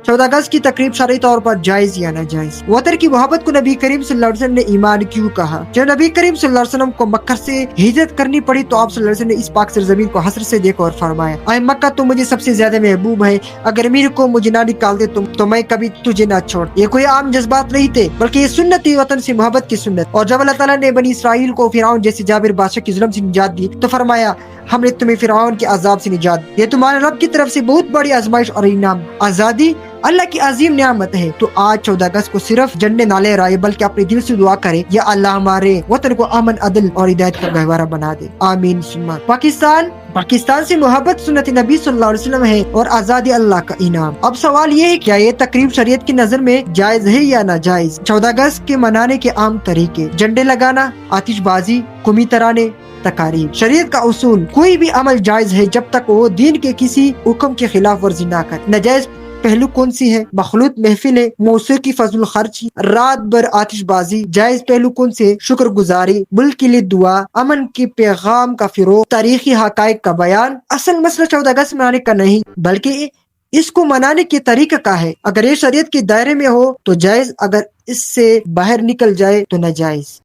14 अगस्त की तकरीब शरई तौर पर जायज या नाजायज। वतन की मोहब्बत को नबी करीम सल्लल्लाहु अलैहि वसल्लम ने ईमान क्यों कहा? जब नबी करीम सल्लल्लाहु अलैहि वसल्लम को मक्का से हिजरत करनी पड़ी तो आप सल्लल्लाहु अलैहि वसल्लम ने इस पाक सरजमीन को हसरत से देखा और फरमाया, ऐ मक्का तुम मुझे सबसे ज्यादा महबूब है, अगर मेरे को मुझे ना निकाल दे तो मैं कभी तुझे ना छोड़। ये कोई आम जज्बात नहीं थे बल्कि ये सुन्नत थी, वतन से मोहब्बत की सुन्नत। और जब अल्लाह ताला ने बनी इसराइल को फिरौन जैसे जाबिर बादशाह की जुल्म से निजात दी तो फरमाया, हमने तुम्हें फिरौन के अजाब से निजात दी। ये तुम्हारे रब की तरफ से बहुत बड़ी आजमाइश और इनाम। आजादी अल्लाह की अजीम नियामत है। तो आज 14 अगस्त को सिर्फ झंडे ना लहराए बल्कि अपने दिल से दुआ करे, या अल्लाह हमारे वतन को अमन, अदल और हिदायत का गहवारा बना दे, आमीन सुम्मा। पाकिस्तान से मोहब्बत सुन्नत नबी सल्लल्लाहु अलैहि वसल्लम है और आजादी अल्लाह का इनाम। अब सवाल ये है, क्या ये तकरीब शरीयत की नजर में जायज है या नाजायज? 14 अगस्त के मनाने के आम तरीके: झंडे लगाना, आतिशबाजी, कौमी तराने, तकारीब। शरीयत का उसूल: कोई भी अमल जायज है जब तक वो दीन के किसी हुक्म के खिलाफ वर्जी ना करे। नाजायज पहलू कौन सी है? मखलूत महफिलें, मौसीकी, फजल खर्ची, रात भर आतिशबाजी। जायज पहलू कौन से? शुक्र गुजारी, मुल्क के लिए दुआ, अमन के पैगाम का फिरोग, तारीखी हकायक का बयान। असल मसला 14 अगस्त मनाने का नहीं बल्कि इसको मनाने के तरीके का है। अगर ये शरीयत के दायरे में हो तो जायज, अगर इससे बाहर निकल जाए तो नाजायज।